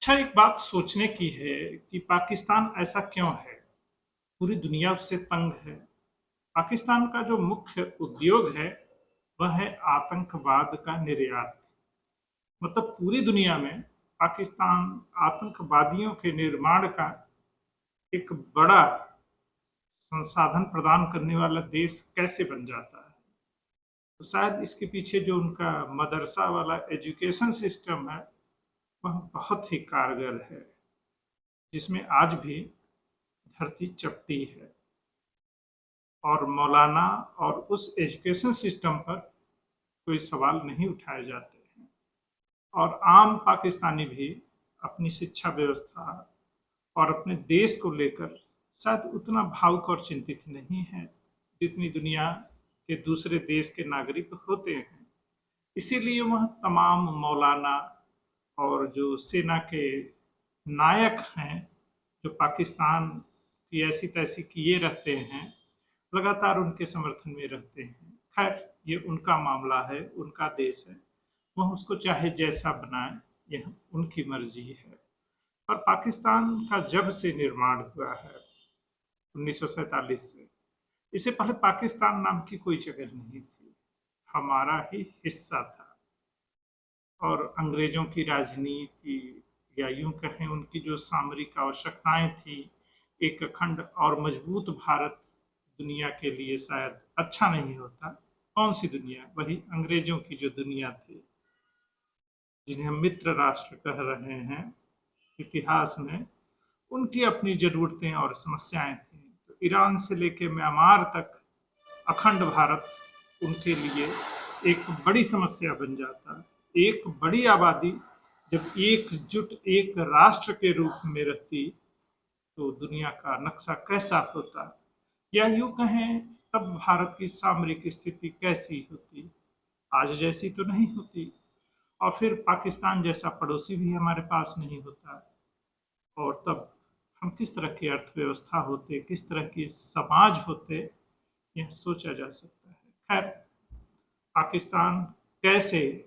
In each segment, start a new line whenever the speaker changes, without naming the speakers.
अच्छा, एक बात सोचने की है कि पाकिस्तान ऐसा क्यों है? पूरी दुनिया उससे तंग है। पाकिस्तान का जो मुख्य उद्योग है, वह है आतंकवाद का निर्यात। मतलब पूरी दुनिया में पाकिस्तान आतंकवादियों के निर्माण का एक बड़ा संसाधन प्रदान करने वाला देश कैसे बन जाता है? तो शायद इसके पीछे जो उनका मदरसा वाला एजुकेशन सिस्टम है, वह बहुत ही कारगर है, जिसमें आज भी धरती चपटी है। और मौलाना और उस एजुकेशन सिस्टम पर कोई सवाल नहीं उठाए जाते हैं। और आम पाकिस्तानी भी अपनी शिक्षा व्यवस्था और अपने देश को लेकर शायद उतना भावुक और चिंतित नहीं है जितनी दुनिया के दूसरे देश के नागरिक होते हैं। इसीलिए वह तमाम मौलाना और जो सेना के नायक हैं, जो पाकिस्तान की ऐसी तैसी किए रहते हैं, लगातार उनके समर्थन में रहते हैं। खैर, ये उनका मामला है, उनका देश है, वह उसको चाहे जैसा बनाए, यह उनकी मर्जी है। पर पाकिस्तान का जब से निर्माण हुआ है 1947 से, इससे पहले पाकिस्तान नाम की कोई जगह नहीं थी, हमारा ही हिस्सा था। और अंग्रेजों की राजनीति या यूं कहें उनकी जो सामरिक आवश्यकताएं थी, एक अखंड और मजबूत भारत दुनिया के लिए शायद अच्छा नहीं होता। कौन सी दुनिया? वही अंग्रेजों की जो दुनिया थी, जिन्हें हम मित्र राष्ट्र कह रहे हैं इतिहास में, उनकी अपनी जरूरतें और समस्याएं थी। तो ईरान से लेकर म्यांमार तक अखंड भारत उनके लिए एक बड़ी समस्या बन जाता। एक बड़ी आबादी जब एकजुट एक राष्ट्र के रूप में रहती, तो दुनिया का नक्शा कैसा होता, या यूं कहें तब भारत की सामरिक स्थिति कैसी होती? आज जैसी तो नहीं होती। और फिर पाकिस्तान जैसा पड़ोसी भी हमारे पास नहीं होता। और तब हम किस तरह की अर्थव्यवस्था होते, किस तरह की समाज होते, यह सोचा जा सकता है। खैर, पाकिस्तान कैसे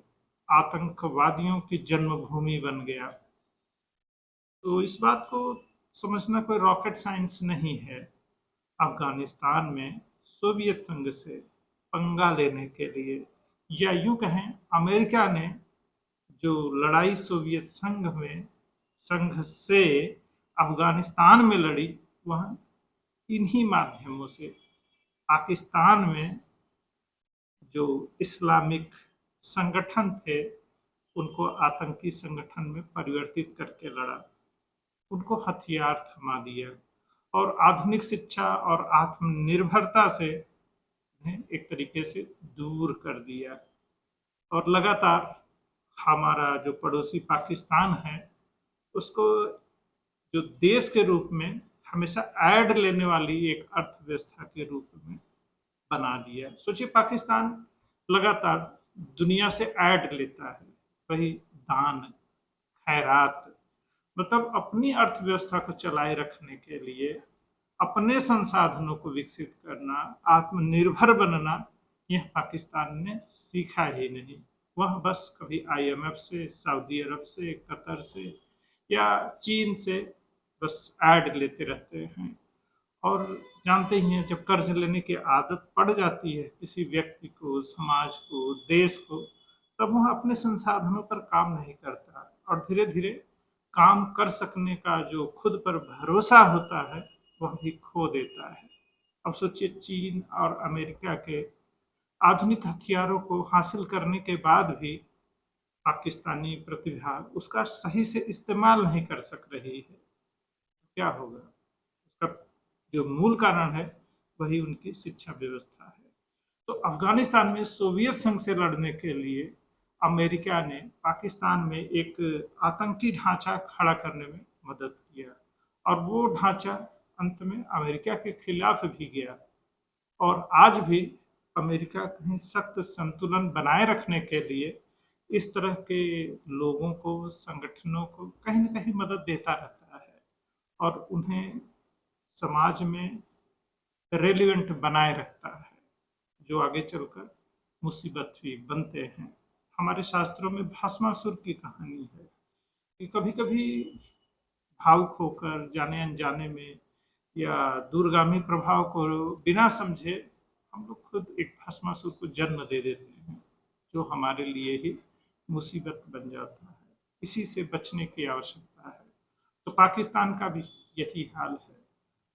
आतंकवादियों की जन्मभूमि बन गया, तो इस बात को समझना कोई रॉकेट साइंस नहीं है। अफगानिस्तान में सोवियत संघ से पंगा लेने के लिए, या यूं कहें अमेरिका ने जो लड़ाई सोवियत संघ से अफगानिस्तान में लड़ी, वह इन्हीं माध्यमों से पाकिस्तान में जो इस्लामिक संगठन थे, उनको आतंकी संगठन में परिवर्तित करके लड़ा, उनको हथियार थमा दिया और आधुनिक शिक्षा और आत्मनिर्भरता से उन्हें एक तरीके से दूर कर दिया। और लगातार हमारा जो पड़ोसी पाकिस्तान है, उसको जो देश के रूप में हमेशा ऐड लेने वाली एक अर्थव्यवस्था के रूप में बना दिया। सोचिए, पाकिस्तान लगातार दुनिया से ऐड लेता है, वही दान, खैरात, मतलब अपनी अर्थव्यवस्था को चलाए रखने के लिए अपने संसाधनों को विकसित करना, आत्मनिर्भर बनना, यह पाकिस्तान ने सीखा ही नहीं। वह बस कभी आईएमएफ से, सऊदी अरब से, कतर से या चीन से बस ऐड लेते रहते हैं। और जानते ही हैं, जब कर्ज लेने की आदत पड़ जाती है किसी व्यक्ति को, समाज को, देश को, तब वह अपने संसाधनों पर काम नहीं करता और धीरे धीरे काम कर सकने का जो खुद पर भरोसा होता है, वह भी खो देता है। अब सोचिए, चीन और अमेरिका के आधुनिक हथियारों को हासिल करने के बाद भी पाकिस्तानी प्रतिभा उसका सही से इस्तेमाल नहीं कर सक रही है। क्या होगा? उसका जो मूल कारण है, वही उनकी शिक्षा व्यवस्था है। तो अफगानिस्तान में सोवियत संघ से लड़ने के लिए अमेरिका ने पाकिस्तान में एक आतंकी ढांचा खड़ा करने में मदद किया, और वो ढांचा अंत में अमेरिका के खिलाफ भी गया। और आज भी अमेरिका कहीं सख्त संतुलन बनाए रखने के लिए इस तरह के लोगों को, संगठनों को कहीं न कहीं मदद देता रहता है और उन्हें समाज में रेलिवेंट बनाए रखता है, जो आगे चलकर मुसीबत भी बनते हैं। हमारे शास्त्रों में भस्मासुर की कहानी है कि कभी-कभी भावुक होकर जाने अनजाने में या दूरगामी प्रभाव को बिना समझे हम लोग खुद एक भस्मासुर को जन्म दे देते हैं, जो हमारे लिए ही मुसीबत बन जाता है। इसी से बचने की आवश्यकता है। तो पाकिस्तान का भी यही हाल है,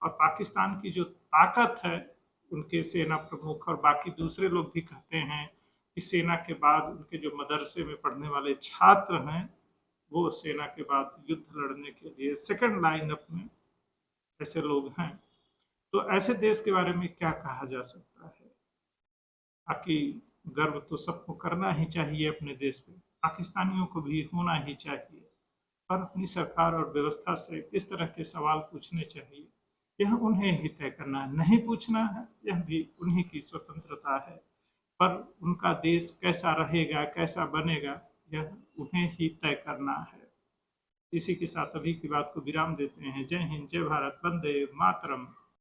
और पाकिस्तान की जो ताकत है, उनके सेना प्रमुख और बाकी दूसरे लोग भी कहते हैं कि सेना के बाद उनके जो मदरसे में पढ़ने वाले छात्र हैं, वो सेना के बाद युद्ध लड़ने के लिए सेकंड लाइन अप में ऐसे लोग हैं। तो ऐसे देश के बारे में क्या कहा जा सकता है? बाकी गर्व तो सबको करना ही चाहिए अपने देश पे, पाकिस्तानियों को भी होना ही चाहिए, पर अपनी सरकार और व्यवस्था से किस तरह के सवाल पूछने चाहिए, यह उन्हें ही तय करना है। नहीं पूछना है, यह भी उन्हीं की स्वतंत्रता है, पर उनका देश कैसा रहेगा, कैसा बनेगा, यह उन्हें ही तय करना है। इसी के साथ अभी की बात को विराम देते हैं। जय हिंद, जय भारत, वंदे मातरम।